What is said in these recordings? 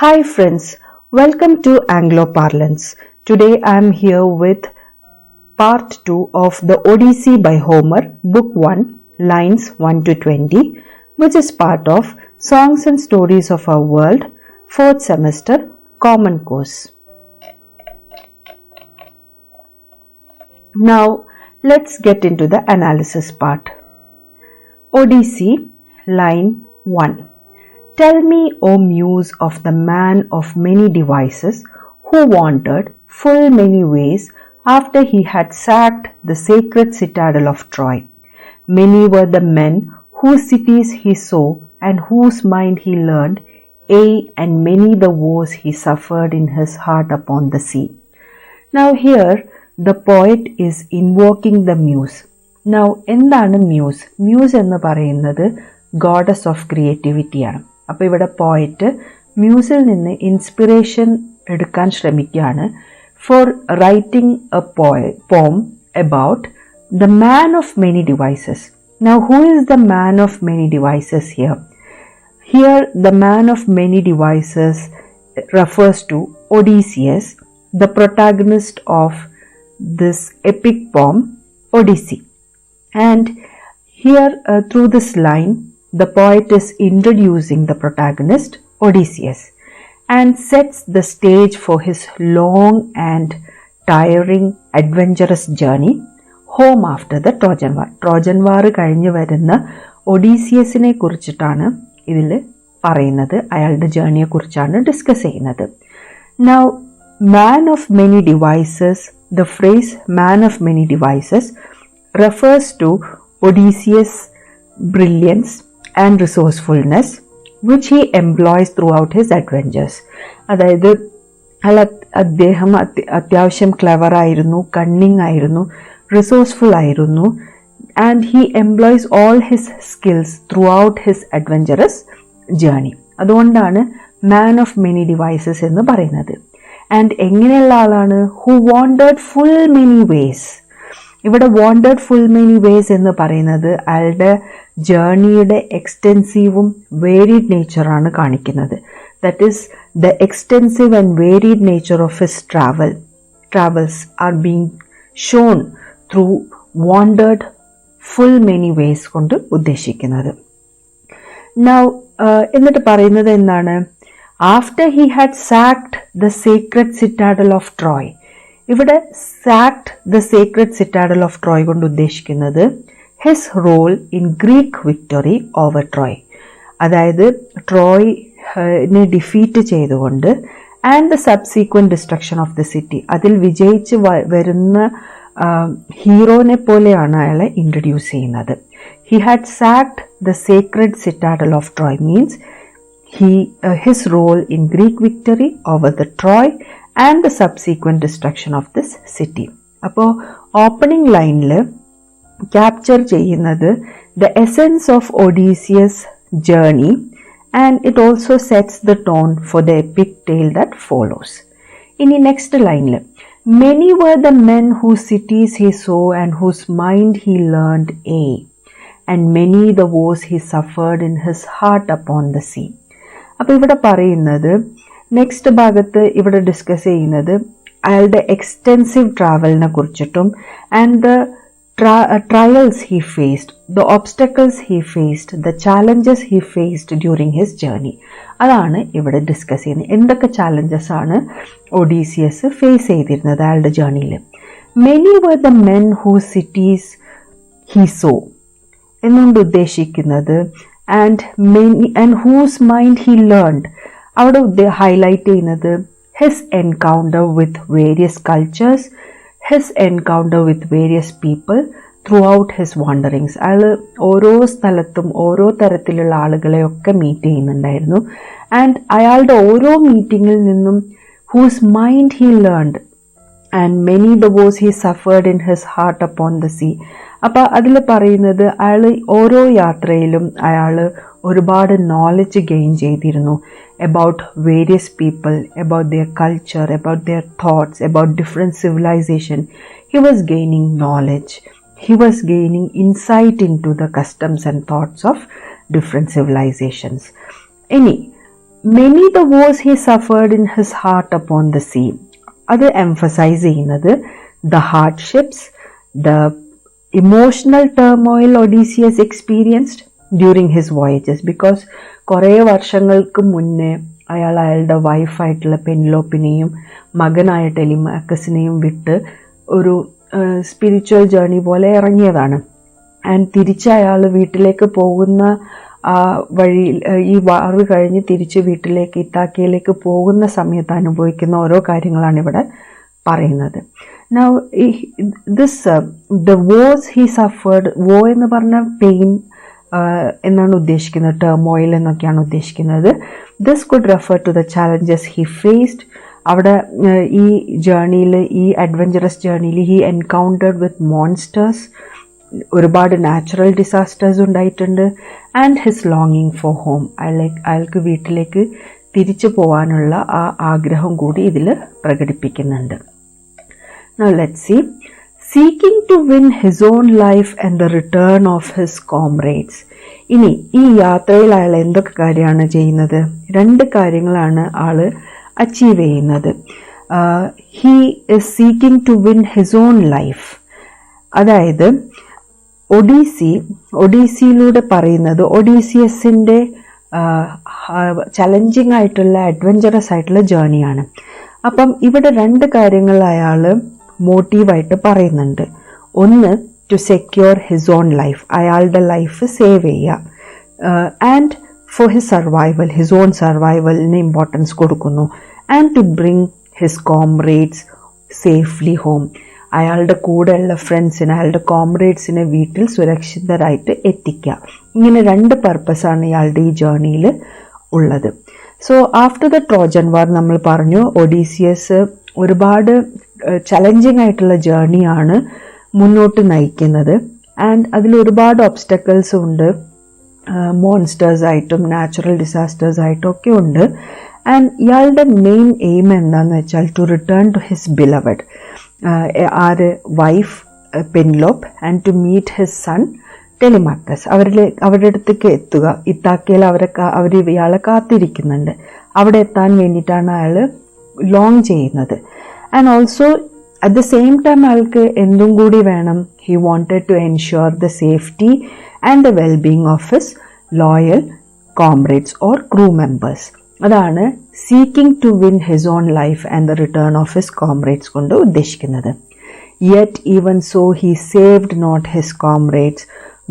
Hi friends, welcome to Anglo Parlance. Today I am here with part 2 of the Odyssey by Homer, Book I, lines 1 to 20, which is part of Songs and Stories of Our World, 4th semester, Common Course. Now let's get into the analysis part. Odyssey, line 1. Tell me, O muse of the man of many devices, who wandered full many ways after he had sacked the sacred citadel of Troy. Many were the men whose cities he saw and whose mind he learned, and many the woes he suffered in his heart upon the sea. Now here the poet is invoking the muse. Now എന്താണ് muse? Muse എന്ന് പറയുന്നത് goddess of creativity ആണ്. അപ്പോൾ ഇവിടെ poet മ്യൂസിൽ നിന്ന് inspiration എടുക്കാൻ ശ്രമിക്കുകയാണ് for writing a poem about the man of many devices. Now who is the man of many devices here? Here the man of many devices refers to Odysseus, the protagonist of this epic poem Odyssey. And here through this line the poet is introducing the protagonist Odysseus and sets the stage for his long and tiring adventurous journey home after the Trojan War. Trojan War കഴിഞ്ഞു വരുന്ന ഒഡീസിയസിനെ കുറിച്ചിട്ടാണ് ഇതിൽ പറയുന്നത്. അയാളുടെ ജേർണിയെ കുറിച്ചാണ് discuss ചെയ്യുന്നത്. Now man of many devices, the phrase man of many devices refers to Odysseus' brilliance and resourcefulness which he employs throughout his adventures. അതായത് അദ്ദേഹം അത്യാവശ്യം ക്ലെവർ ആയിരുന്നു, കണ്ണിങ് ആയിരുന്നു, റിസോഴ്സ്ഫുൾ ആയിരുന്നു, and he employs all his skills through out his adventurous journey. അതുകൊണ്ടാണ് മാൻ of many devices എന്ന് പറയുന്നത്. And എങ്ങനെയുള്ള ആളാണ്? Who wanted full many ways. ഇവിടെ വാണ്ടേഡ് ഫുൾ മെനി വേസ് എന്ന് പറയുന്നത് അയാളുടെ ജേർണിയുടെ എക്സ്റ്റെൻസീവും വേരീഡ് നേച്ചറാണ് കാണിക്കുന്നത്. That is the extensive and varied nature of his travels are being shown through wanted full many ways കൊണ്ട് ഉദ്ദേശിക്കുന്നത്. നൗ എന്നിട്ട് പറയുന്നത് എന്താണ്? After he had sacked the secret citadel of Troy. ഇവിടെ sacked the secret citadel of Troy കൊണ്ട് ഉദ്ദേശിക്കുന്നത് his role in Greek victory over Troy. അതായത് ട്രോയിനെ ഡിഫീറ്റ് ചെയ്തുകൊണ്ട് and the subsequent destruction of the city, അതിൽ വിജയിച്ച് വരുന്ന ഹീറോനെ പോലെയാണ് അയാളെ ഇൻട്രൊഡ്യൂസ് ചെയ്യുന്നത്. He had sacked the secret citadel of Troy means his role in Greek victory over the Troy and the subsequent destruction of this city. അപ്പോൾ opening ലൈനിൽ capture ചെയ്യുന്നത് the essence of Odysseus' journey and it also sets the tone for the epic tale that follows. ഇനി next ലൈനിൽ many were the men whose cities he saw and whose mind he learned, and many the woes he suffered in his heart upon the sea. അപ്പോൾ ഇവിടെ പറയുന്നത് next ഭാഗത്ത് ഇവിടെ discuss ചെയ്യുന്നത് അയാളുടെ extensive ട്രാവലിനെ കുറിച്ചിട്ടും and the trials he faced, the obstacles he faced, the challenges he faced during his journey. അതാണ് ഇവിടെ ഡിസ്കസ് ചെയ്യുന്നത്. എന്തൊക്കെ ചാലഞ്ചസ് ആണ് ഒഡീസിയസ് ഫേസ് ചെയ്തിരുന്നത് അയാളുടെ ജേർണിയിൽ. Many were the men whose cities he saw എന്നുകൊണ്ട് ഉദ്ദേശിക്കുന്നത് and whose mind he learned. അവിടെ ഹൈലൈറ്റ് ചെയ്യുന്നത് his encounter with various cultures, his encounter with various people throughout his wanderings. അയാൾ ഓരോ സ്ഥലത്തും ഓരോ തരത്തിലുള്ള ആളുകളെയൊക്കെ മീറ്റ് ചെയ്യുന്നുണ്ടായിരുന്നു. ആൻഡ് അയാളുടെ ഓരോ മീറ്റിങ്ങിൽ നിന്നും whose mind he learned and many the woes he suffered in his heart upon the sea. അപ്പോൾ അതിൽ പറയുന്നത് അയാൾ ഓരോ യാത്രയിലും അയാൾ ഒരുപാട് നോളജ് ഗെയിൻ ചെയ്തിരുന്നു about various people, about their culture, about their thoughts, about different civilization. He was gaining knowledge. He was gaining insight into the customs and thoughts of different civilizations. Any many the woes he suffered in his heart upon the sea. അത് emphasize ചെയ്യുന്നത് the hardships, the emotional turmoil Odysseus experienced during his voyages, because കുറേ വർഷങ്ങൾക്ക് മുന്നേ അയാളുടെ വൈഫായിട്ടുള്ള പെനിലോപ്പിനെയും മകനായ ടെലിമാക്കസിനെയും വിട്ട് ഒരു spiritual journey പോലെ ഇറങ്ങിയതാണ്. ആൻഡ് തിരിച്ച് അയാൾ വീട്ടിലേക്ക് പോകുന്ന വഴി, ഈ വാറ് കഴിഞ്ഞ് തിരിച്ച് വീട്ടിലേക്ക് ഇത്താക്കയിലേക്ക് പോകുന്ന സമയത്ത് അനുഭവിക്കുന്ന ഓരോ കാര്യങ്ങളാണ് ഇവിടെ പറയുന്നത്. Now this the woes he suffered, woe എന്ന് പറഞ്ഞ പെയിൻ എന്നാണ് ഉദ്ദേശിക്കുന്നത്, ടേർമോയിൽ എന്നൊക്കെയാണ് ഉദ്ദേശിക്കുന്നത്. This could refer to the challenges he faced. അവിടെ ഈ ജേർണിയിൽ, ഈ അഡ്വഞ്ചറസ് ജേർണിയിൽ he encountered with monsters, ഒരുപാട് നാച്ചുറൽ ഡിസാസ്റ്റേഴ്സ് ഉണ്ടായിട്ടുണ്ട്. ആൻഡ് ഹിസ് ലോങ്ങിങ് ഫോർ ഹോം, അയാൾക്ക് വീട്ടിലേക്ക് തിരിച്ചു പോകാനുള്ള ആ ആഗ്രഹം കൂടി ഇതിൽ പ്രകടിപ്പിക്കുന്നുണ്ട്. Now let's see. Seeking to win his own life and the return of his comrades. ഇനി ഈ യാത്രയിൽ അയാൾ എന്തൊക്കെ കാര്യമാണ് ചെയ്യുന്നത്? 2 കാര്യങ്ങളാണ് ആള് അച്ചീവ് ചെയ്യുന്നത്. He is seeking to win his own life. അതായത് ഒഡീസിയിലൂടെ പറയുന്നത് ഒഡീസിയസിന്റെ ചലഞ്ചിങ് ആയിട്ടുള്ള അഡ്വഞ്ചറസ് ആയിട്ടുള്ള ജേർണിയാണ്. അപ്പം ഇവിടെ 2 കാര്യങ്ങൾ അയാൾ മോട്ടീവായിട്ട് പറയുന്നുണ്ട്. ഒന്ന്, to secure his own life, അയാളുടെ ലൈഫ് സേവ് ചെയ്യുക. And for his survival, his own സർവൈവലിന് ഇമ്പോർട്ടൻസ് കൊടുക്കുന്നു. And to bring his comrades safely home, അയാളുടെ കൂടെയുള്ള ഫ്രണ്ട്സിനെ, അയാളുടെ കോംറേഡ്സിനെ വീട്ടിൽ സുരക്ഷിതരായിട്ട് എത്തിക്കുക. ഇങ്ങനെ 2 പർപ്പസാണ് ഇയാളുടെ ഈ ജേർണിയിൽ ഉള്ളത്. സോ ആഫ്റ്റർ ദ ട്രോജൻ വാർ നമ്മൾ പറഞ്ഞു ഒഡീസിയസ് ഒരുപാട് ചലഞ്ചിങ് ആയിട്ടുള്ള ജേർണിയാണ് മുന്നോട്ട് നയിക്കുന്നത്. ആൻഡ് അതിൽ ഒരുപാട് ഒബ്സ്റ്റക്കിൾസ് ഉണ്ട്, മോൺസ്റ്റേഴ്സ് ആയിട്ടും നാച്ചുറൽ ഡിസാസ്റ്റേഴ്സ് ആയിട്ടും ഒക്കെ ഉണ്ട്. ആൻഡ് ഇയാളുടെ മെയിൻ എയിം എന്താണെന്ന് വെച്ചാൽ to return to his beloved, ആര് wife Penelope, and to meet his son Telemachus. അവരുടെ അടുത്തേക്ക് എത്തുക. ഇത്താക്കയിൽ അവർ ഇയാളെ കാത്തിരിക്കുന്നുണ്ട്. അവിടെ എത്താൻ വേണ്ടിയിട്ടാണ് അയാൾ ലോങ് ചെയ്യുന്നത്. And also at the same time അയാൾക്ക് എന്തും കൂടി വേണം, he wanted to ensure the safety and the wellbeing of his loyal comrades or crew members. അതാണ് seeking to win his own life and the return of his comrades കൊണ്ട് ഉദ്ദേശിക്കുന്നത്. Yet even so he saved not his comrades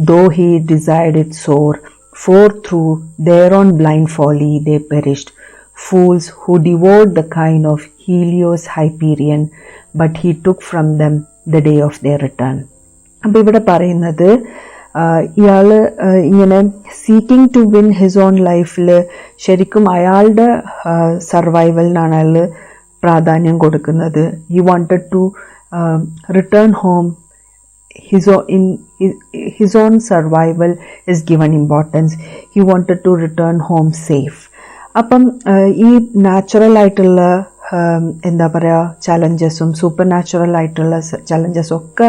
though he desired it sore, for through their own blind folly they perished, fools who devoured the kine of Helios Hyperion, but he took from them the day of their return. അപ്പോൾ ഇവിടെ പറയുന്നത് ഇയാള് ഇങ്ങനെ seeking to win his own ലൈഫിൽ ശരിക്കും അയാളുടെ സർവൈവലിനാണ് അയാൾ പ്രാധാന്യം കൊടുക്കുന്നത്. He wanted to return home, his own survival is given importance. He wanted to return home safe. അപ്പം ഈ നാച്ചുറൽ ആയിട്ടുള്ള എന്താ പറയുക ചലഞ്ചസും സൂപ്പർ നാച്ചുറൽ ആയിട്ടുള്ള ചലഞ്ചസും ഒക്കെ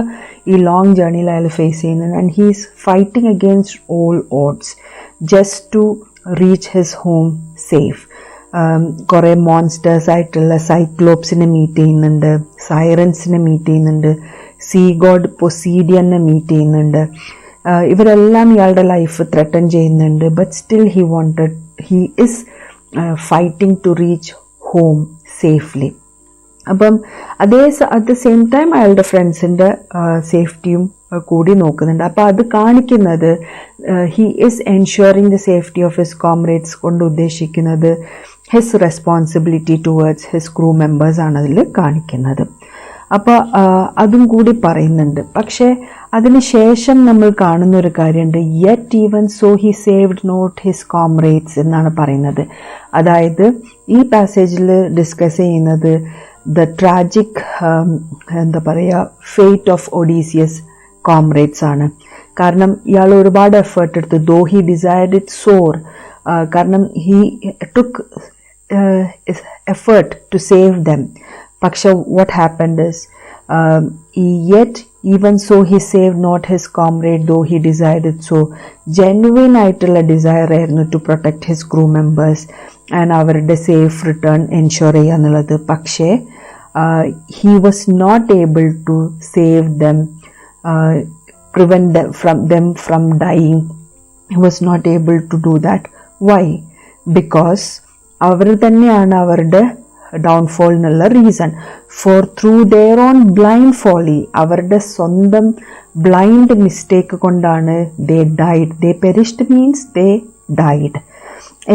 ഈ ലോങ് ജേർണിയിൽ അയാൾ ഫേസ് ചെയ്യുന്നുണ്ട്. And he is fighting against all odds just to reach his home safe. കുറേ മോൺസ്റ്റേഴ്സ് ആയിട്ടുള്ള സൈക്ലോപ്സിനെ മീറ്റ് ചെയ്യുന്നുണ്ട്, സൈറൻസിനെ മീറ്റ് ചെയ്യുന്നുണ്ട്, സീ ഗോഡ് പൊസീഡിയനെ മീറ്റ് ചെയ്യുന്നുണ്ട്. ഇവരെല്ലാം ഇയാളുടെ ലൈഫ് ത്രെട്ടൻ ചെയ്യുന്നുണ്ട്. But still he is fighting to reach home safely. അപ്പം അറ്റ് ദ സെയിം ടൈം അയാളുടെ ഫ്രണ്ട്സിൻ്റെ സേഫ്റ്റിയും കൂടി നോക്കുന്നുണ്ട്. അപ്പോൾ അത് കാണിക്കുന്നത് he is ensuring the safety of his comrades കൊണ്ട് ഉദ്ദേശിക്കുന്നത് his responsibility towards his crew members ആണ് അതിൽ കാണിക്കുന്നത്. അപ്പോൾ അതും കൂടി പറയുന്നുണ്ട്. പക്ഷേ അതിനുശേഷം നമ്മൾ കാണുന്ന ഒരു കാര്യമുണ്ട്, yet even so he saved not his comrades എന്നാണ് പറയുന്നത്. അതായത് ഈ പാസേജിൽ ഡിസ്കസ് ചെയ്യുന്നത് ദ ട്രാജിക് എന്താ പറയുക ഫേറ്റ് ഓഫ് ഒഡീസിയസ് കോംറേഡ്സ് ആണ്. കാരണം ഇയാൾ ഒരുപാട് എഫേർട്ട് എടുത്തു, though he desired it sore, കാരണം he took effort to save them. പക്ഷെ what happened is yet Even so he saved not his comrade, though he desired it so. Genuine ആയിട്ടുള്ള desire ആയിരുന്നു to protect his crew members and അവരുടെ safe return ensure ചെയ്യുക എന്നുള്ളത്. പക്ഷേ he was not able to save them, prevent them from dying. He was not able to do that. Why? Because അവർ തന്നെയാണ് അവരുടെ downfall എന്നുള്ള reason. For through their own blind folly, അവരുടെ സ്വന്തം blind mistake കൊണ്ടാണ് they died. They perished means they died.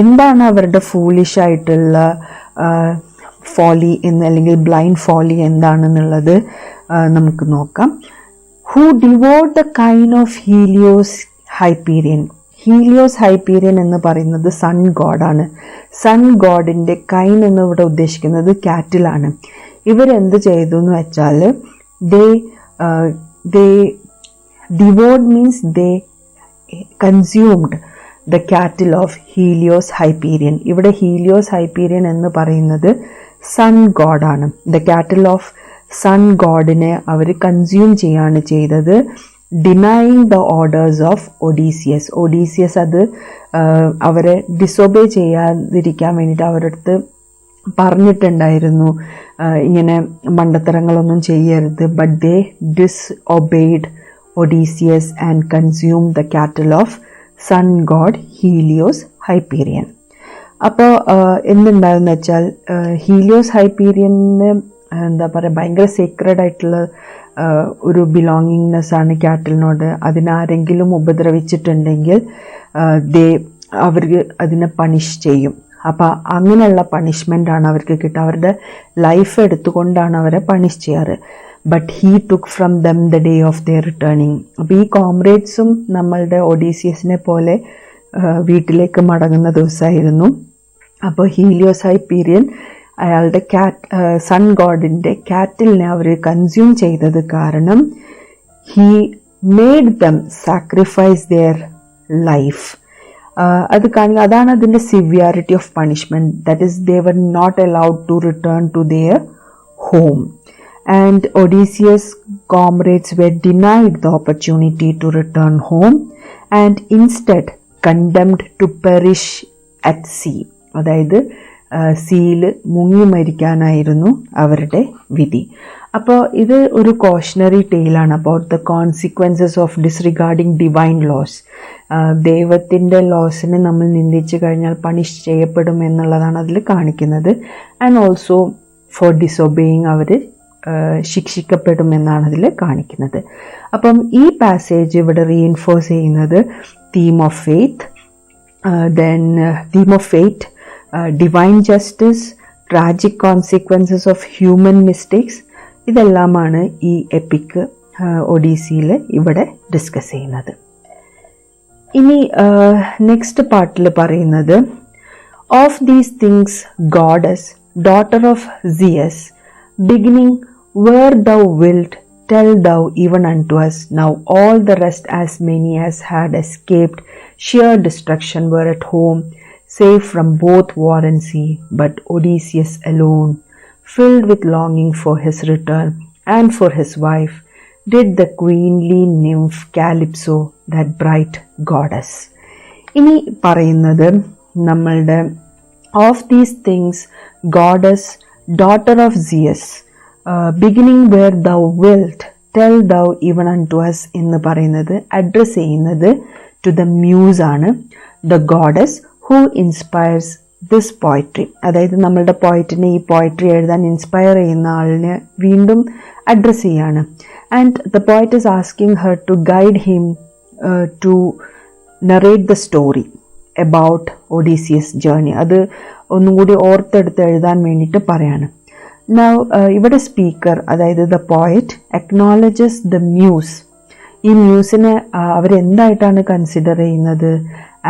എന്താണ് അവരുടെ foolish ആയിട്ടുള്ള folly എന്ന് അല്ലെങ്കിൽ blind folly എന്താണെന്നുള്ളത് നമുക്ക് നോക്കാം. Who devoured the kind of Helios Hyperion. Helios Hyperion എന്ന് പറയുന്നത് സൺ ഗോഡാണ്. സൺ ഗോഡിൻ്റെ കൈൻ എന്ന് ഇവിടെ ഉദ്ദേശിക്കുന്നത് കാറ്റിലാണ്. ഇവരെന്ത് ചെയ്തു എന്ന് വെച്ചാൽ they devoured means they consumed the cattle of Helios Hyperion. ഇവിടെ ഹീലിയോസ് ഹൈപ്പീരിയൻ എന്ന് പറയുന്നത് സൺ ഗോഡാണ്. ദ കാറ്റിൽ ഓഫ് സൺ ഗോഡിനെ അവർ കൺസ്യൂം ചെയ്യാണ് ചെയ്തത്, denying the orders of Odysseus. Odysseus അത് അവരെ ഡിസൊബേ ചെയ്യാതിരിക്കാൻ വേണ്ടിയിട്ട് അവരുടെ അടുത്ത് പറഞ്ഞിട്ടുണ്ടായിരുന്നു ഇങ്ങനെ മണ്ടത്തരങ്ങളൊന്നും ചെയ്യരുത്. But they disobeyed Odysseus and consume the cattle of sun god Helios Hyperion. അപ്പോൾ എന്തുണ്ടായെന്ന് വെച്ചാൽ ഹീലിയോസ് ഹൈപ്പീരിയന് എന്താ പറയുക ഭയങ്കര സീക്രഡ് ആയിട്ടുള്ള ഒരു ബിലോങ്ങിങ്നെസ് ആണ് കാറ്റിലിനോട്. അതിനാരെങ്കിലും ഉപദ്രവിച്ചിട്ടുണ്ടെങ്കിൽ അവർക്ക് അതിനെ പണിഷ് ചെയ്യും. അപ്പം അങ്ങനെയുള്ള പണിഷ്മെൻ്റ് ആണ് അവർക്ക് കിട്ടുക. അവരുടെ ലൈഫ് എടുത്തുകൊണ്ടാണ് അവരെ പണിഷ് ചെയ്യാറ്. But he took from them the day of their returning. അപ്പോൾ ഈ കോംറേഡ്സും നമ്മളുടെ ഒഡീസിയസിനെ പോലെ വീട്ടിലേക്ക് മടങ്ങുന്ന ദിവസമായിരുന്നു. അപ്പോൾ ഹീലിയോസ് ഹൈപ്പീരിയൻ അയാളുടെ സൺ ഗോഡിൻ്റെ കാറ്റിലിനെ അവർ കൺസ്യൂം ചെയ്തത് കാരണം he made them sacrifice their life. അത് കാണിക്കുക, അതാണ് അതിൻ്റെ severity of punishment. That is they were not allowed to return to their home. And Odysseus' comrades were denied the opportunity to return home and instead condemned to perish at sea. അതായത് സീയിൽ മുങ്ങി മരിക്കാനായിരുന്നു അവരുടെ വിധി. അപ്പോൾ ഇത് ഒരു cautionary ടെയിലാണ് about the consequences of disregarding divine laws. ദൈവത്തിൻ്റെ ലോസിനെ നമ്മൾ നിന്ദിച്ചു കഴിഞ്ഞാൽ പണിഷ് ചെയ്യപ്പെടും എന്നുള്ളതാണ് അതിൽ കാണിക്കുന്നത്. ആൻഡ് ഓൾസോ ഫോർ ഡിസൊബേയിങ് അവർ ശിക്ഷിക്കപ്പെടുമെന്നാണ് അതിൽ കാണിക്കുന്നത്. അപ്പം ഈ പാസേജ് ഇവിടെ റീഇൻഫോഴ്സ് ചെയ്യുന്നത് theme of faith, theme of faith, divine justice, tragic consequences of human mistakes, ഇതെല്ലാമാണ് ഈ എപ്പിക് ഒഡീസിയിൽ ഇവിടെ ഡിസ്കസ് ചെയ്യുന്നത്. ഇനി നെക്സ്റ്റ് പാർട്ടിൽ പറയുന്നത് of these things goddess daughter of Zeus beginning where thou wilt, tell thou even unto us. Now all the rest, as many as had escaped sheer destruction, were at home, safe from both war and sea. But Odysseus alone, filled with longing for his return and for his wife, did the queenly nymph Calypso, that bright goddess. ഇനി പറയുന്നത് നമ്മളുടെ of these things goddess daughter of Zeus, beginning where thou wilt, tell thou even unto us എന്ന് പറയുന്നത് address ചെയ്യുന്നത് to the muse ആണ്, the goddess who inspires this poetry. അതായത് നമ്മളുടെ പോയറ്റിനെ ഈ പോയട്രി എഴുതാൻ ഇൻസ്പയർ ചെയ്യുന്ന ആളിനെ വീണ്ടും അഡ്രസ് ചെയ്യാണ്. And the poet is asking her to guide him to narrate the story about Odysseus' journey. അത് ഒന്നും കൂടി ഓർത്തെടുത്ത് എഴുതാൻ വേണ്ടിയിട്ട് പറയാണ്. Now ഇവിടെ സ്പീക്കർ അതായത് the poet acknowledges the muse. ഈ മ്യൂസിനെ അവരെന്തായിട്ടാണ് കൺസിഡർ ചെയ്യുന്നത്?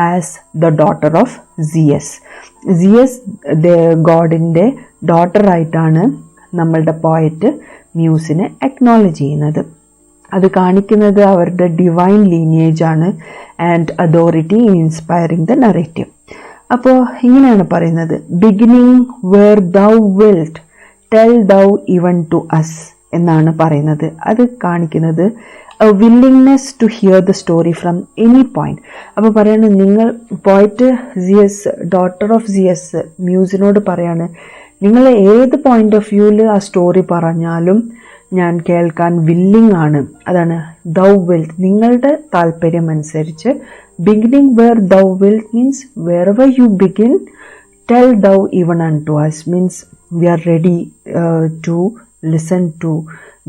As the daughter of Zeus. Zeus ഗോഡിൻ്റെ ഡോട്ടറായിട്ടാണ് നമ്മളുടെ പോയറ്റ് മ്യൂസിനെ അക്നോളജ് ചെയ്യുന്നത്. അത് കാണിക്കുന്നത് അവരുടെ ഡിവൈൻ ലീനിയേജ് ആണ് and authority in inspiring the narrative. അപ്പോൾ ഇങ്ങനെയാണ് പറയുന്നത്, beginning where thou wilt tell thou even to us എന്നാണ് പറയുന്നത്. അത് കാണിക്കുന്നത് a willingness to hear the story from any point. അപ്പോൾ പറയാണ്, നിങ്ങൾ പോയിറ്റ് സിയസ്, ഡോട്ടർ ഓഫ് സിയസ് മ്യൂസിനോട് പറയാണ്, നിങ്ങൾ ഏത് പോയിന്റ് ഓഫ് വ്യൂവിൽ ആ സ്റ്റോറി പറഞ്ഞാലും ഞാൻ കേൾക്കാൻ വില്ലിംഗ് ആണ്. അതാണ് ദൗ വിൽ, നിങ്ങളുടെ താല്പര്യം അനുസരിച്ച്. Beginning where thou will means wherever you begin, tell thou even unto us means we are ready to listen to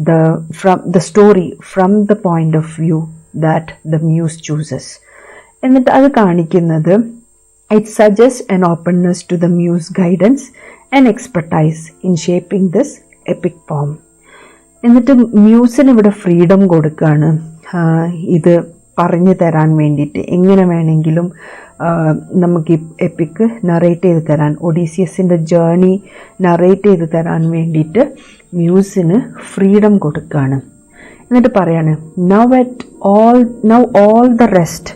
the story from the point of view that the muse chooses. എന്നിട്ട് അത് കാണിക്കുന്നത് it suggests an openness to the muse guidance and expertise in shaping this epic poem. എന്നിട്ട് മ്യൂസിന് ഇവിടെ freedom കൊടുക്കുകയാണ് ഇത് പറഞ്ഞു തരാൻ വേണ്ടിയിട്ട്. എങ്ങനെ വേണമെങ്കിലും നമുക്ക് ഈ എപ്പിക്ക് നറേറ്റ് ചെയ്ത് തരാൻ, ഒഡീസിയസിൻ്റെ ജേർണി നറേറ്റ് ചെയ്ത് തരാൻ വേണ്ടിയിട്ട് മ്യൂസിന് ഫ്രീഡം കൊടുക്കുകയാണ്. എന്നിട്ട് പറയാണ്, now all the rest,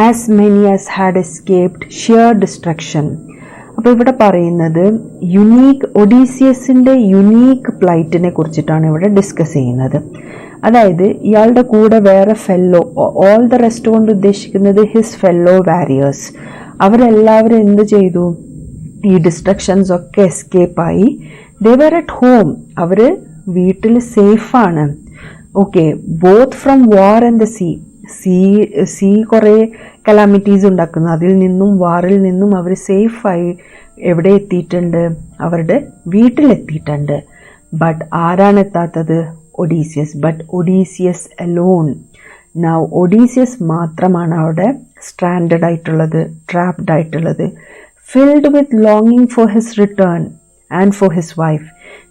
as many as had escaped sheer destruction. അപ്പോൾ ഇവിടെ പറയുന്നത് ഒഡീസിയസിൻ്റെ യുണീക്ക് പ്ലൈറ്റിനെ കുറിച്ചിട്ടാണ് ഇവിടെ ഡിസ്കസ് ചെയ്യുന്നത്. അതായത് ഇയാളുടെ കൂടെ വേറെ ഫെല്ലോ, ഓൾ ദ റെസ്റ്റ് കൊണ്ട് ഉദ്ദേശിക്കുന്നത് ഹിസ് ഫെല്ലോ വാരിയേഴ്സ്, അവരെല്ലാവരും എന്ത് ചെയ്തു, ഈ ഡിസ്ട്രക്ഷൻസ് ഒക്കെ എസ്കേപ്പായി. ദേ വർ അറ്റ് ഹോം, അവർ വീട്ടിൽ സേഫാണ്. Okay, both from war and the sea കുറേ കലാമിറ്റീസ് ഉണ്ടാക്കുന്നു, അതിൽ നിന്നും വാറിൽ നിന്നും അവർ സേഫായി എവിടെ എത്തിയിട്ടുണ്ട്, അവരുടെ വീട്ടിലെത്തിയിട്ടുണ്ട്. ബട്ട് ആരാണ് എത്താത്തത്? Odysseus. But Odysseus alone. Now Odysseus മാത്രമാണ് അവിടെ സ്ട്രാൻഡഡ് ആയിട്ടുള്ളത്, ട്രാപ്ഡ് ആയിട്ടുള്ളത്. Filled with ലോങ്ങിങ് for his return and for his wife.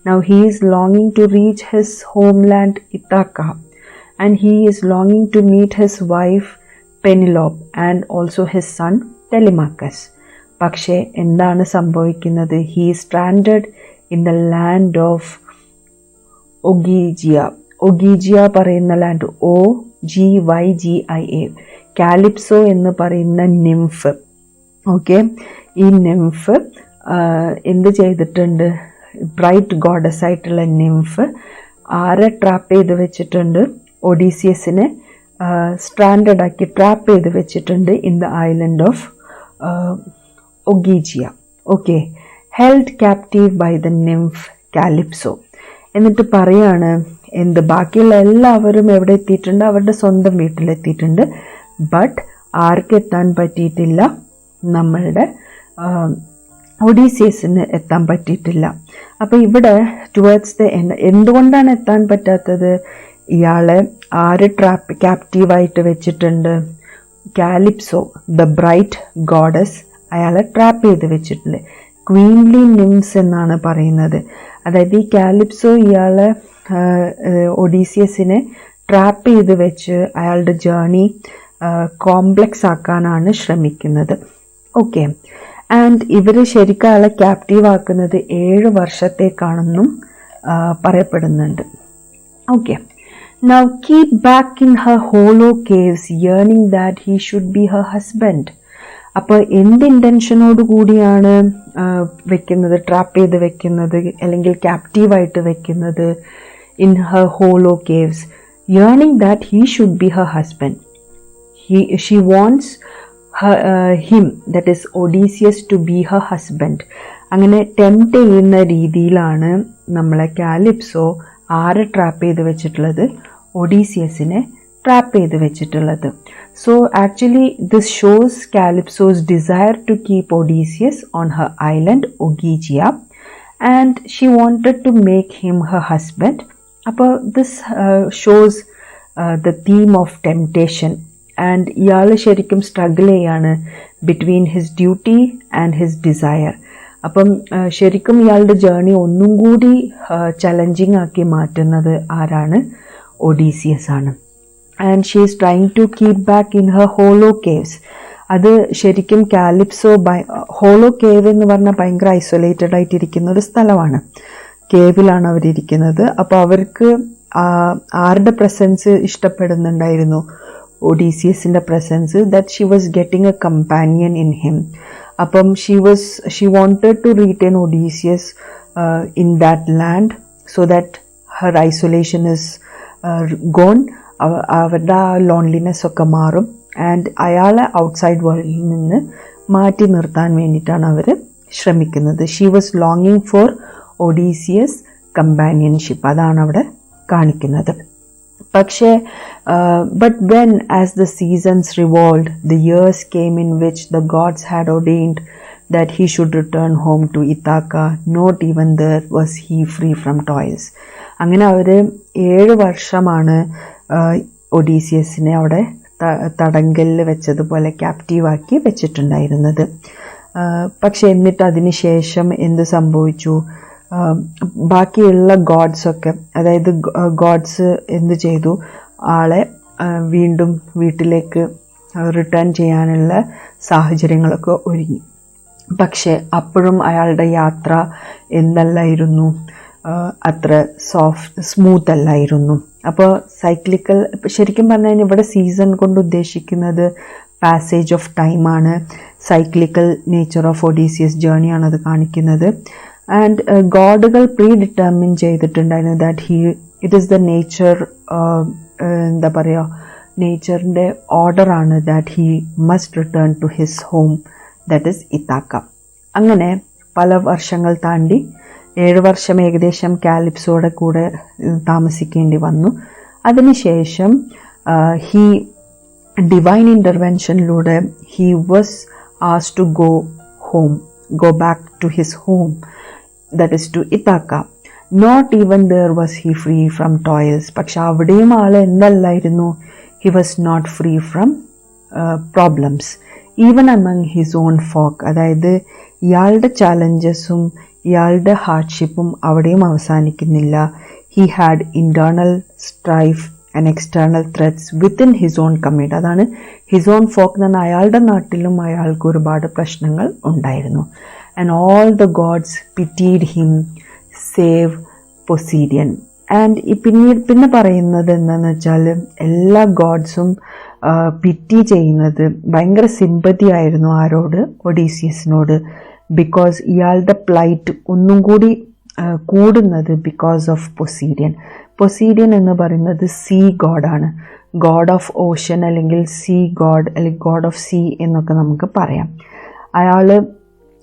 Now he is ലോങ്ങിങ് to reach his homeland ഇത്താക്ക, and he is longing to meet his wife Penelope and also his son Telemachus. പക്ഷേ എന്താണ് സംഭവിക്കുന്നത്? He is stranded in the land of ഒഗീജിയ പറയുന്ന land, OGYGIA, Calypso എന്ന് പറയുന്ന nymph. Okay, ഈ nymph എന്ത് ചെയ്തിട്ടുണ്ട്? Bright goddess ആയിട്ടുള്ള നിംഫ് ആരെ ട്രാപ്പ് ചെയ്ത് വെച്ചിട്ടുണ്ട്? ഒഡീസിയസിനെ സ്ട്രാൻഡഡ് ആക്കി ട്രാപ്പ് ചെയ്ത് വെച്ചിട്ടുണ്ട് in the island of Ogygia. Okay, held captive by the nymph Calypso. എന്നിട്ട് പറയാണ് എന്ത്, ബാക്കിയുള്ള എല്ലാവരും എവിടെ എത്തിയിട്ടുണ്ട്? അവരുടെ സ്വന്തം വീട്ടിലെത്തിയിട്ടുണ്ട്. ബട്ട് ആർക്കെത്താൻ പറ്റിയിട്ടില്ല? നമ്മളുടെ ഒഡീസിയസിന് എത്താൻ പറ്റിയിട്ടില്ല. അപ്പോൾ ഇവിടെ ടുവേർഡ്സ് ദ എൻഡ് എന്തുകൊണ്ടാണ് എത്താൻ പറ്റാത്തത്? ഇയാളെ ആര് ക്യാപ്റ്റീവായിട്ട് വെച്ചിട്ടുണ്ട്? കാലിപ്സോ, ദ ബ്രൈറ്റ് ഗോഡസ്, അയാളെ ട്രാപ്പ് ചെയ്ത് വെച്ചിട്ടുണ്ട്. ക്വീൻലി നിംസ് എന്നാണ് പറയുന്നത്. അതായത് ഈ കാലിപ്സോ ഇയാളെ ഒഡീസിയസിനെ ട്രാപ്പ് ചെയ്ത് വെച്ച് അയാളുടെ ജേർണി കോംപ്ലക്സ് ആക്കാനാണ് ശ്രമിക്കുന്നത്. ഓക്കെ, ആൻഡ് ഇവർ ശരിക്കും അയാളെ ക്യാപ്റ്റീവ് ആക്കുന്നത് 7 വർഷത്തേക്കാണെന്നും പറയപ്പെടുന്നുണ്ട്. Okay, now keep back in her hollow caves yearning that he should be her husband. അപ്പോൾ എന്ത് ഇൻറ്റൻഷനോട് കൂടിയാണ് വെക്കുന്നത്, ട്രാപ്പ് ചെയ്ത് വെക്കുന്നത് അല്ലെങ്കിൽ ക്യാപ്റ്റീവായിട്ട് വെക്കുന്നത്? In her hollow caves yearning that he should be her husband. She wants him, that is Odysseus, to be her husband. അങ്ങനെ tempt ചെയ്യുന്ന രീതിയിലാണ് നമ്മളെ കാലിപ്സോ ആരെ ട്രാപ്പ് ചെയ്ത് വെച്ചിട്ടുള്ളത്? ഒഡീസിയസിനെ ട്രാപ്പ് ചെയ്ത് വെച്ചിട്ടുള്ളത്. So actually this shows Calypso's desire to keep Odysseus on her island Ogygia and she wanted to make him her husband. അപ്പോൾ this shows the theme of temptation. And ഇയാൾ ശരിക്കും struggle ചെയ്യാണ് between his duty and his desire. അപ്പം ശരിക്കും ഇയാളുടെ journey ഒന്നും കൂടി challenging ആക്കി മാറ്റുന്നത് ആരാണ്? ഒഡീസിയസ് ആണ്. And she is trying to keep back in her hollow caves. അത് ശരിക്കും കാലിപ്സോ ഹോളോ കേവ് എന്ന് പറഞ്ഞാൽ ഭയങ്കര ഐസൊലേറ്റഡ് ആയിട്ടിരിക്കുന്ന ഒരു സ്ഥലമാണ്. കേവിലാണ് അവരിയ്ക്കുന്നത്. അപ്പോൾ അവർക്ക് ആരുടെ പ്രസൻസ് ഇഷ്ടപ്പെടുന്നുണ്ടായിരുന്നു? ഒഡീസിയസിൻ്റെ presence. That she was getting a companion in him. അപ്പം she wanted to retain Odysseus in that land so that her isolation is gone. അവരുടെ ആ ലോൺലിനെസ് ഒക്കെ മാറും. ആൻഡ് അയാളെ ഔട്ട്സൈഡ് വേൾഡിൽ നിന്ന് മാറ്റി നിർത്താൻ വേണ്ടിയിട്ടാണ് അവർ ശ്രമിക്കുന്നത്. ഷീ വാസ് ലോങ്ങിങ് ഫോർ ഒഡീസിയസ് കമ്പാനിയൻഷിപ്പ്, അതാണ് അവിടെ കാണിക്കുന്നത്. പക്ഷേ but when as the seasons revolved the years came in which the gods had ordained that he should return home to Ithaca, not even there was he free from toils. അങ്ങനെ അവർ 7 വർഷമാണ് ഒഡീസിയസിനെ അവിടെ തടങ്കലിൽ വെച്ചതുപോലെ ക്യാപ്റ്റീവാക്കി വെച്ചിട്ടുണ്ടായിരുന്നത്. പക്ഷെ എന്നിട്ട് അതിന് ശേഷം എന്ത് സംഭവിച്ചു? ബാക്കിയുള്ള ഗോഡ്സൊക്കെ, അതായത് ഗോഡ്സ് എന്ത് ചെയ്തു? ആളെ വീണ്ടും വീട്ടിലേക്ക് റിട്ടേൺ ചെയ്യാനുള്ള സാഹചര്യങ്ങളൊക്കെ ഒരുങ്ങി. പക്ഷെ അപ്പോഴും അയാളുടെ യാത്ര എന്തല്ലായിരുന്നു, അത്ര സ്മൂത്ത് അല്ലായിരുന്നു. അപ്പോൾ സൈക്ലിക്കൽ, ശരിക്കും പറഞ്ഞു കഴിഞ്ഞാൽ ഇവിടെ സീസൺ കൊണ്ട് ഉദ്ദേശിക്കുന്നത് പാസേജ് ഓഫ് ടൈമാണ്. സൈക്ലിക്കൽ നേച്ചർ ഓഫ് ഒഡീസിയസ് ജേർണിയാണ് അത് കാണിക്കുന്നത്. ആൻഡ് ഗോഡുകൾ പ്രീ ഡിറ്റർമിൻ ചെയ്തിട്ടുണ്ടായിരുന്നു that it is the nature, എന്താ പറയുക, നേച്ചറിൻ്റെ ഓർഡറാണ് that he must return to his home, that is Ithaca. അങ്ങനെ പല വർഷങ്ങൾ താണ്ടി 7 വർഷം ഏകദേശം കാലിപ്സോടെ കൂടെ താമസിക്കേണ്ടി വന്നു. അതിനുശേഷം ഡിവൈൻ ഇൻ്റർവെൻഷനിലൂടെ he was asked to go back to his home, that is to Ithaca. Not even there was he free from toils. പക്ഷെ അവിടെയും ആൾ എന്തല്ലായിരുന്നു, he was not free from problems even among his own folk. അതായത് ഇയാളുടെ ചാലഞ്ചസും ഇയാളുടെ ഹാർഡ്ഷിപ്പും അവിടെയും അവസാനിക്കുന്നില്ല. He had internal strife and external threats within his own community. അതാണ് ഹിസ് ഓൺ ഫോക്ക് എന്ന് പറഞ്ഞാൽ അയാളുടെ നാട്ടിലും അയാൾക്ക് ഒരുപാട് പ്രശ്നങ്ങൾ ഉണ്ടായിരുന്നു. And all the gods pitied him save Poseidon. ആൻഡ് പിന്നെ പറയുന്നത് എന്താണെന്ന് വെച്ചാൽ എല്ലാ ഗോഡ്സും പിറ്റി ചെയ്യുന്നത്, ഭയങ്കര സിമ്പതി ആയിരുന്നു ആരോട്? ഒഡീസിയസിനോട്. ബിക്കോസ് ഇയാളുടെ പ്ലൈറ്റ് ഒന്നും കൂടി കൂടുന്നത് ബിക്കോസ് ഓഫ് പൊസീഡിയൻ. പൊസീഡിയൻ എന്ന് പറയുന്നത് സീ ഗോഡാണ്, ഗോഡ് ഓഫ് ഓഷൻ അല്ലെങ്കിൽ സീ ഗോഡ് അല്ലെങ്കിൽ ഗോഡ് ഓഫ് സീ എന്നൊക്കെ നമുക്ക് പറയാം. അയാൾ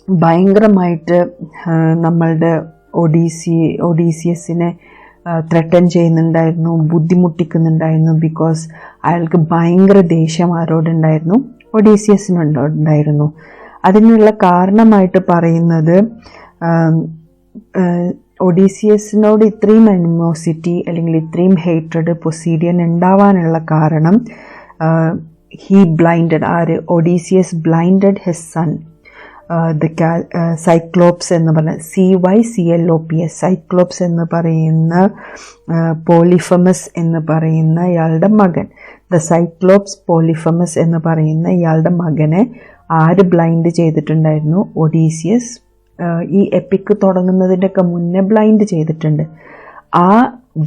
ഭയങ്കരമായിട്ട് നമ്മളുടെ ഒഡീസിയസിനെ ത്രെട്ടൻ ചെയ്യുന്നുണ്ടായിരുന്നു, ബുദ്ധിമുട്ടിക്കുന്നുണ്ടായിരുന്നു. ബിക്കോസ് അയാൾക്ക് ഭയങ്കര ദേഷ്യം ആരോടുണ്ടായിരുന്നു? ഒഡീസിയസിനുണ്ടായിരുന്നു. അതിനുള്ള കാരണമായിട്ട് പറയുന്നത് ഒഡീസിയസിനോട് ഇത്രയും അനിമോസിറ്റി അല്ലെങ്കിൽ ഇത്രയും ഹേറ്റ്രഡ് പൊസീഡിയൻ ഉണ്ടാവാനുള്ള കാരണം Odysseus blinded his son Cyclops എന്ന് പറഞ്ഞ CYCLOPS സൈക്ലോപ്സ് എന്ന് പറയുന്ന പോളിഫമസ് എന്ന് പറയുന്ന ഇയാളുടെ മകൻ, ദ സൈക്ലോപ്സ് പോളിഫമസ് എന്ന് പറയുന്ന ഇയാളുടെ മകനെ ആര് ബ്ലൈൻഡ് ചെയ്തിട്ടുണ്ടായിരുന്നു? ഒഡീസിയസ്. ഈ എപ്പിക്ക് തുടങ്ങുന്നതിൻ്റെ ഒക്കെ മുന്നേ ബ്ലൈൻഡ് ചെയ്തിട്ടുണ്ട്. ആ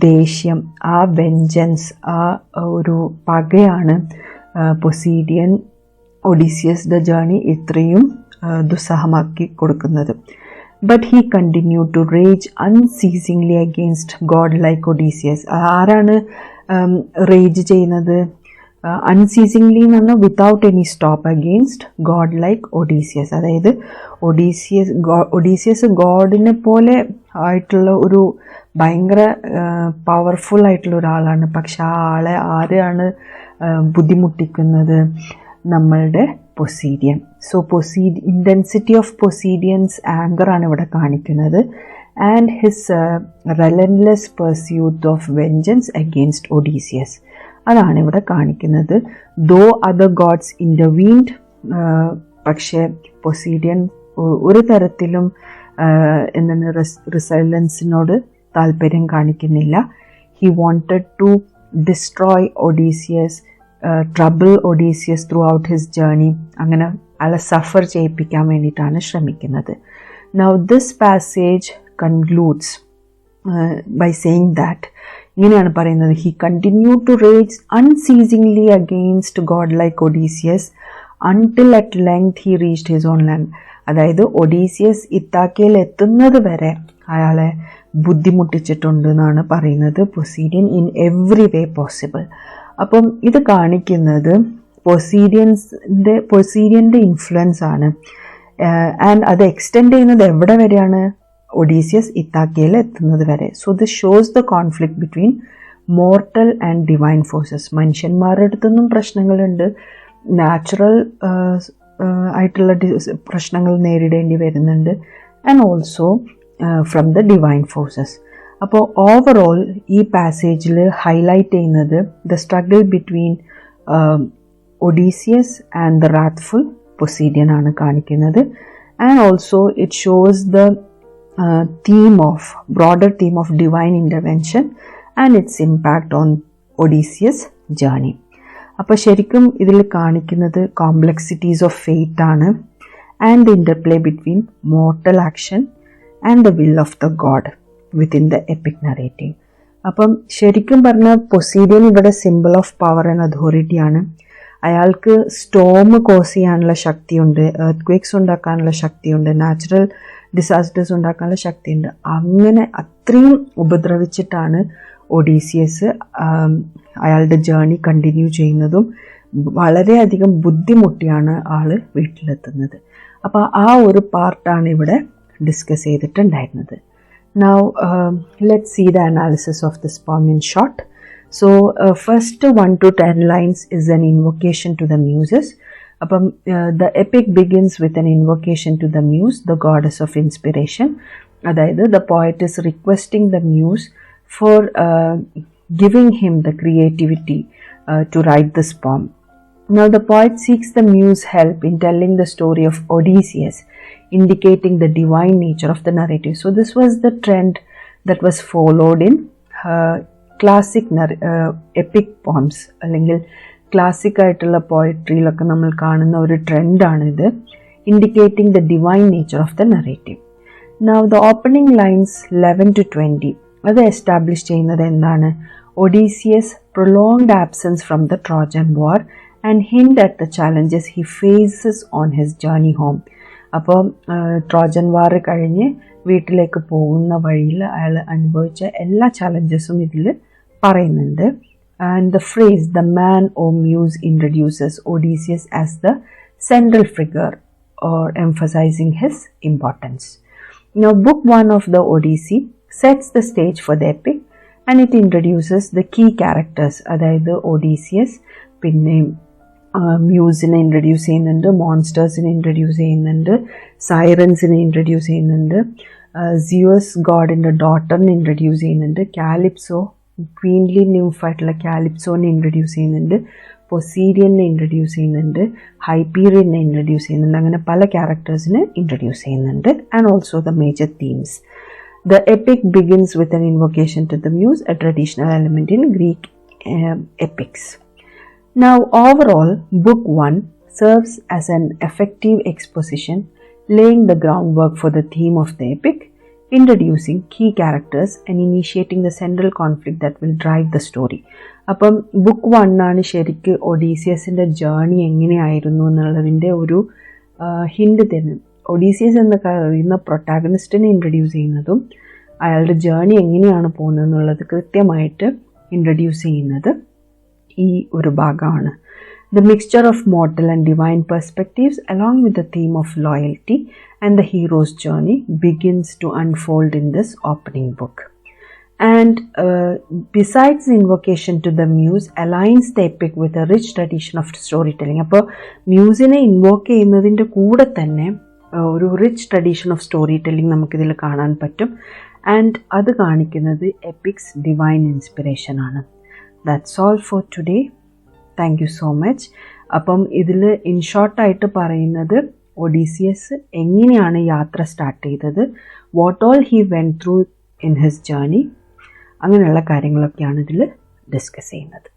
ദേഷ്യം, ആ വെഞ്ചൻസ്, ആ ഒരു പകയാണ് പൊസീഡിയൻ ഒഡീസിയസ് ജേർണി ഇത്രയും ദുസ്സഹമാക്കി കൊടുക്കുന്നത്. But he continue to rage unceasingly against god like Odysseus. ആരാണ് റേജ് ചെയ്യുന്നത്? അൺസീസിംഗ്ലി എന്ന് പറഞ്ഞാൽ without any stop against god like Odysseus. അതായത് ഒഡീസിയസ് ഗോഡിനെ പോലെ ആയിട്ടുള്ള ഒരു ഭയങ്കര പവർഫുൾ ആയിട്ടുള്ള ഒരാളാണ്. പക്ഷെ ആ ആളെ ആരെയാണ് ബുദ്ധിമുട്ടിക്കുന്നത്? നമ്മളുടെ Poseidon. So intensity of Poseidon's anger ആണ് ഇവിടെ കാണിക്കുന്നത്. And his relentless pursuit of vengeance against Odysseus, അതാണ് ഇവിടെ കാണിക്കുന്നത്. ദോ അതർ ഗോഡ്സ് ഇൻ്റർവീൻഡ്, പക്ഷേ പൊസീഡിയൻ ഒരു തരത്തിലും എന്താണ് റിസൈലൻസിനോട് താല്പര്യം കാണിക്കുന്നില്ല. He wanted to destroy Odysseus, trouble Odysseus throughout his journey. അങ്ങനെ അയാളെ സഫർ ചെയ്യിപ്പിക്കാൻ വേണ്ടിയിട്ടാണ് ശ്രമിക്കുന്നത്. Now this passage concludes by saying that, ഇങ്ങനെയാണ് പറയുന്നത്, he continue to rage unceasingly against god like Odysseus until at length he reached his own land. അതായത് Odysseus ഇത്താക്കയിൽ എത്തുന്നത് വരെ അയാളെ ബുദ്ധിമുട്ടിച്ചിട്ടുണ്ടെന്നാണ് പറയുന്നത് Poseidon in every way possible. അപ്പം ഇത് കാണിക്കുന്നത് പൊസീഡിയൻ്റെ ഇൻഫ്ലുവൻസ് ആണ്. ആൻഡ് അത് എക്സ്റ്റെൻഡ് ചെയ്യുന്നത് എവിടെ വരെയാണ്? ഒഡീസിയസ് ഇത്താക്കയിൽ എത്തുന്നത് വരെ. So this shows the conflict between mortal and divine forces. മനുഷ്യന്മാരുടെ അടുത്തൊന്നും പ്രശ്നങ്ങളുണ്ട്, നാച്ചുറൽ ആയിട്ടുള്ള പ്രശ്നങ്ങൾ നേരിടേണ്ടി വരുന്നുണ്ട്, and also from the divine forces. അപ്പോൾ ഓവറോൾ ഈ പാസേജിൽ ഹൈലൈറ്റ് ചെയ്യുന്നത് the struggle between Odysseus and the wrathful Poseidon ആണ് കാണിക്കുന്നത്. And also it shows the broader theme of divine intervention and its impact on Odysseus' journey. അപ്പോൾ ശരിക്കും ഇതിൽ കാണിക്കുന്നത് കോംപ്ലക്സിറ്റീസ് ഓഫ് ഫെയ്ത്ത് ആണ്, and the interplay between mortal action and the will of the God within the EPIC narrative. അപ്പം ശരിക്കും പറഞ്ഞാൽ പൊസീഡിയൻ ഇവിടെ simple of power and അതോറിറ്റിയാണ്. അയാൾക്ക് സ്റ്റോം കോസ് ചെയ്യാനുള്ള ശക്തിയുണ്ട്, എർത്ത്ക്വേക്സ് ഉണ്ടാക്കാനുള്ള ശക്തിയുണ്ട്, നാച്ചുറൽ ഡിസാസ്റ്റേഴ്സ് ഉണ്ടാക്കാനുള്ള ശക്തിയുണ്ട്. അങ്ങനെ അത്രയും ഉപദ്രവിച്ചിട്ടാണ് ഒഡീസിയസ് അയാളുടെ ജേർണി കണ്ടിന്യൂ ചെയ്യുന്നതും വളരെയധികം ബുദ്ധിമുട്ടിയാണ് ആൾ വീട്ടിലെത്തുന്നത്. അപ്പോൾ ആ ഒരു പാർട്ടാണ് ഇവിടെ ഡിസ്കസ് ചെയ്തിട്ടുണ്ടായിരുന്നത്. Now let's see the analysis of this poem in short. So first 1 to 10 lines is an invocation to the muses. The epic begins with an invocation to the muse, the goddess of inspiration. അതായത് the poet is requesting the muse for giving him the creativity to write this poem. Now the poet seeks the muse help in telling the story of Odysseus, indicating the divine nature of the narrative. So this was the trend that was followed in classic epic poems. അല്ലെങ്കിൽ classic ആയിട്ടുള്ള പോയട്രിയിലൊക്കെ നമ്മൾ കാണുന്ന ഒരു ട്രെൻഡാണിത്, indicating the divine nature of the narrative. Now the opening lines 11 to 20 അത് establish ചെയ്യുന്നത് എന്താണ്? Odysseus prolonged absence from the Trojan war and hint at the challenges he faces on his journey home. അപ്പോൾ Trojan war കഴിഞ്ഞ് വീട്ടിലേക്ക് പോകുന്ന വഴിയിൽ അയാൾ അനുഭവിച്ച എല്ലാ ചാലഞ്ചസും ഇതിൽ പറയുന്നുണ്ട്. And the phrase, the man or muse, introduces Odysseus as the central figure or emphasizing his importance. Now, book 1 of the Odyssey sets the stage for the epic and it introduces the key characters. അതായത് Odysseus, പിന്നെ മ്യൂസിനെ introduce ചെയ്യുന്നുണ്ട്, മോൺസ്റ്റേഴ്സിനെ introduce ചെയ്യുന്നുണ്ട്, സൈറൻസിനെ introduce ചെയ്യുന്നുണ്ട്, സിയോസ് ഗോഡിൻ്റെ ഡോട്ടറിനെ introduce ചെയ്യുന്നുണ്ട്, Calypso ക്വീൻലി ന്യൂഫായിട്ടുള്ള കാലിപ്സോനെ introduce ചെയ്യുന്നുണ്ട്, പൊസീഡിയനെ introduce ചെയ്യുന്നുണ്ട്, ഹൈപ്പീരിയനെ introduce ചെയ്യുന്നുണ്ട്. അങ്ങനെ പല ക്യാരക്ടേഴ്സിനെ ഇൻട്രൊഡ്യൂസ് ചെയ്യുന്നുണ്ട്. And also the major themes. The epic begins with an invocation to the muse, a traditional element in Greek epics. Now, overall, Book 1 serves as an effective exposition, laying the groundwork for the theme of the epic, introducing key characters and initiating the central conflict that will drive the story. അപ്പം book 1 ആണ് ശരിക്ക് ഒഡീസിയസിൻ്റെ journey എങ്ങനെയായിരുന്നു എന്നുള്ളതിൻ്റെ ഒരു hint തരുന്നത്. Odysseus എന്ന പ്രൊട്ടാഗണിസ്റ്റിനെ introduce ചെയ്യുന്നതും അയാളുടെ ജേർണി എങ്ങനെയാണ് പോകുന്നത് എന്നുള്ളത് കൃത്യമായിട്ട് ഇൻട്രൊഡ്യൂസ് ചെയ്യുന്നത് ഈ ഒരു ഭാഗമാണ്. The mixture of mortal and divine perspectives along with the theme of loyalty and the hero's journey begins to unfold in this opening book. And besides the invocation to the muse aligns the epic with a rich tradition of storytelling. അപ്പോൾ മ്യൂസിനെ invoke ചെയ്യുന്നതിൻ്റെ കൂടെ തന്നെ ഒരു rich tradition of story telling നമുക്കിതിൽ കാണാൻ പറ്റും. And അത് കാണിക്കുന്നത് എപ്പിക്സ് ഡിവൈൻ ഇൻസ്പിറേഷൻ ആണ്. That's all for today. Thank you so much. അപ്പം ഇതിൽ ഇൻ ഷോർട്ടായിട്ട് പറയുന്നത് ഒഡീസിയസ് എങ്ങനെയാണ് യാത്ര സ്റ്റാർട്ട് ചെയ്തത്, what all he went through in his journey, അങ്ങനെയുള്ള കാര്യങ്ങളൊക്കെയാണ് ഇതിൽ ഡിസ്കസ് ചെയ്യുന്നത്.